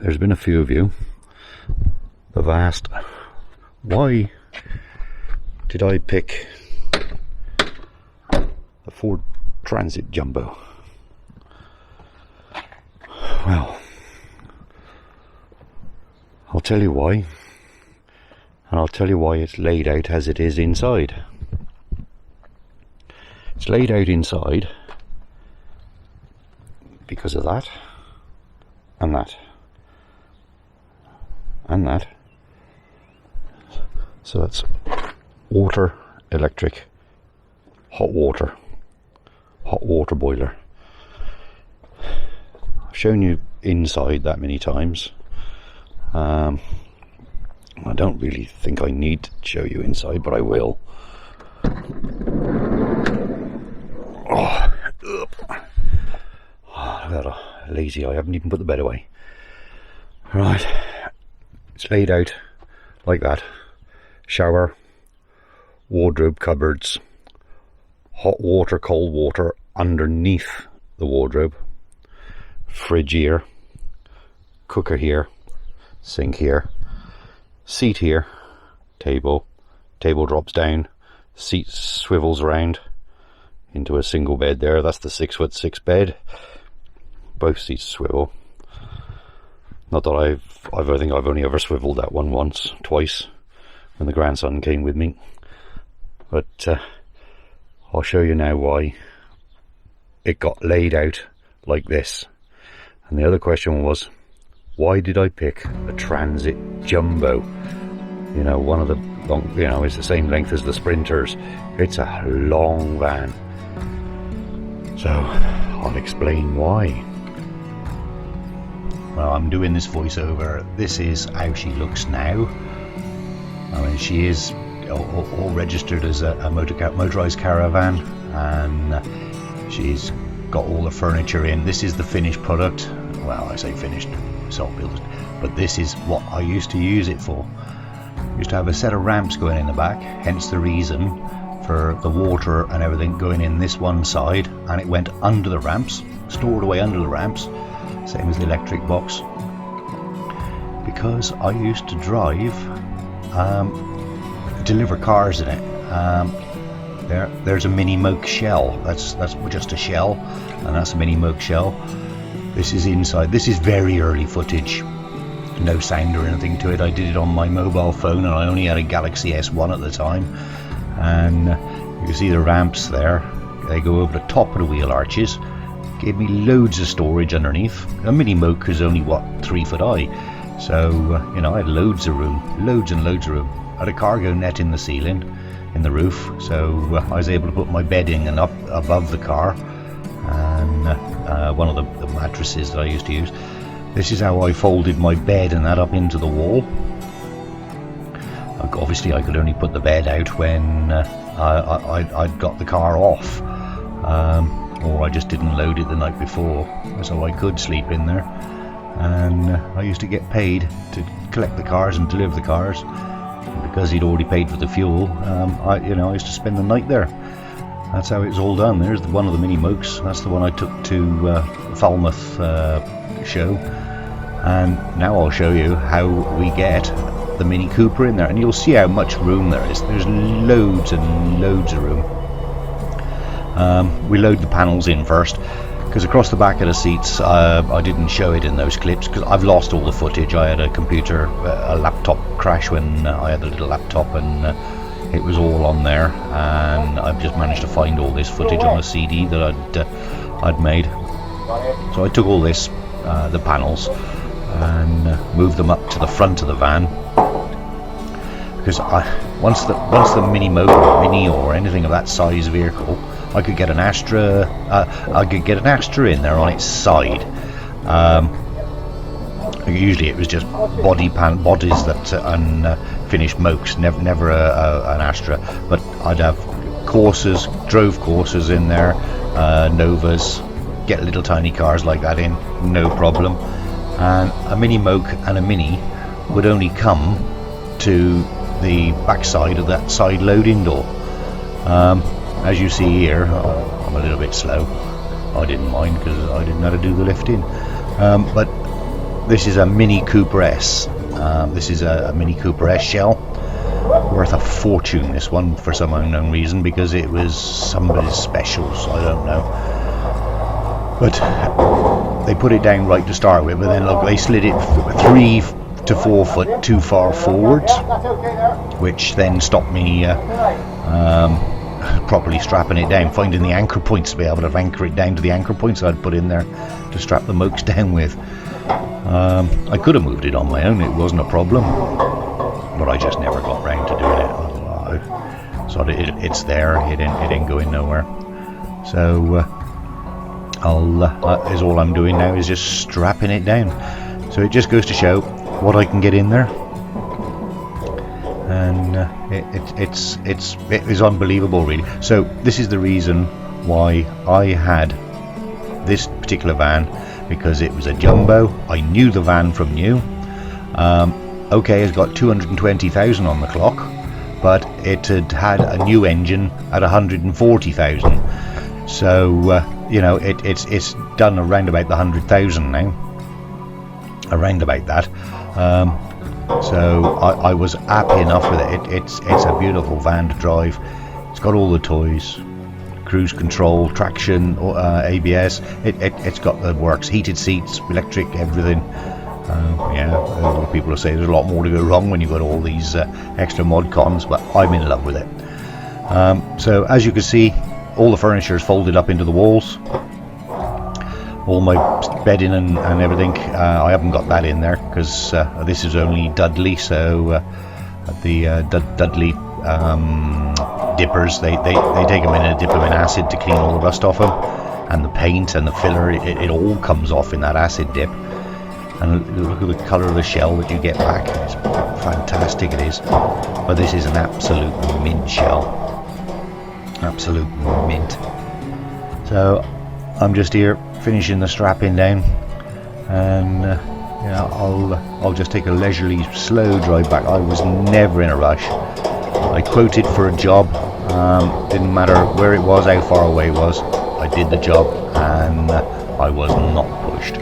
there's been a few of you that have asked, why did I pick the Ford Transit Jumbo? Well, I'll tell you why, and I'll tell you why it's laid out as it is inside. It's laid out inside because of that, and that, and that. So that's water, electric, hot water boiler. I've shown you inside that many times. I don't really think I need to show you inside, but I will. I've got a lazy eye, I haven't even put the bed away. Right, it's laid out like that. Shower, wardrobe cupboards, hot water, cold water underneath the wardrobe, fridge here, cooker here, sink here, seat here, table drops down, seat swivels around into a single bed there. That's the 6'6" bed. Both seats swivel. Not that I think I've only ever swiveled that one twice when the grandson came with me, but I'll show you now why it got laid out like this. And the other question was, why did I pick a Transit Jumbo? You know, one of the long, you know, it's the same length as the Sprinters. It's a long van. So I'll explain why. Well, I'm doing this voiceover. This is how she looks now. I mean, she is all registered as a motorised caravan, and she's got all the furniture in. This is the finished product. Well, I say finished, self-built, but this is what I used to use it for. I used to have a set of ramps going in the back, hence the reason for the water and everything going in this one side, and it went under the ramps, stored away under the ramps, same as the electric box, because I used to drive, deliver cars in it. There's a Mini Mokes shell, that's just a shell, and that's a Mini Mokes shell. This is inside. This is very early footage, no sound or anything to it. I did it on my mobile phone, and I only had a Galaxy S1 at the time, and you can see the ramps there. They go over the top of the wheel arches. Gave me loads of storage underneath. A Mini Mokes is only, what, 3 foot high, so you know, I had loads of room, loads and loads of room. I had a cargo net in the ceiling, in the roof, so I was able to put my bedding and up above the car, and one of the mattresses that I used to use. This is how I folded my bed and that up into the wall. Obviously I could only put the bed out when I'd got the car off, or I just didn't load it the night before, so I could sleep in there. And I used to get paid to collect the cars and deliver the cars, and because he'd already paid for the fuel, I used to spend the night there. That's how it's all done. There's one of the Mini Mokes. That's the one I took to Falmouth show, and now I'll show you how we get the Mini Cooper in there, and you'll see how much room there is. There's loads and loads of room. We load the panels in first, because across the back of the seats, I didn't show it in those clips because I've lost all the footage. I had a computer, a laptop crash when I had the little laptop, and it was all on there, and I've just managed to find all this footage on a CD that I'd made. So I took all this, the panels, and moved them up to the front of the van, because once the Mini Moke Mini or anything of that size vehicle, I could get an Astra. I could get an Astra in there on its side. Usually it was just bodies that unfinished Mokes, never an Astra. But I'd have Corsas, drove Corsas in there, Novas, get little tiny cars like that in, no problem. And a Mini Moke and a Mini would only come to the backside of that side loading door. As you see here, I'm a little bit slow. I didn't mind because I didn't know how to do the lifting. But this is a Mini Cooper S. This is a Mini Cooper S shell, worth a fortune, this one, for some unknown reason, because it was somebody's special, so I don't know. But they put it down right to start with, but then look, they slid it 3 to 4 foot too far forwards, which then stopped me properly strapping it down, finding the anchor points to be able to anchor it down to the anchor points I'd put in there to strap the Mokes down with. I could have moved it on my own, it wasn't a problem, but I just never got round to doing it. So it's there, it ain't going nowhere. So is all I'm doing now is just strapping it down. So it just goes to show what I can get in there, and it is unbelievable, really. So this is the reason why I had this particular van, because it was a jumbo. I knew the van from new. Okay, it's got 220,000 on the clock, but it had a new engine at 140,000. So you know, it's done around about the 100,000 now, around about that. So I was happy enough with it. It's a beautiful van to drive. It's got all the toys, cruise control, traction, ABS. It's got the works, heated seats, electric, everything. Yeah, a lot of people will say there's a lot more to go wrong when you've got all these extra mod cons, but I'm in love with it. So as you can see, all the furniture is folded up into the walls. All my bedding and everything, I haven't got that in there because this is only Dudley, so the Dudley dippers, they take them in and dip them in acid to clean all the rust off them, and the paint and the filler, it all comes off in that acid dip. And look at the colour of the shell that you get back, it's fantastic, it is. But this is an absolute mint shell, absolute mint. So I'm just here finishing the strapping down, and yeah, I'll just take a leisurely, slow drive back. I was never in a rush. I quoted for a job, didn't matter where it was, how far away it was. I did the job, and I was not pushed.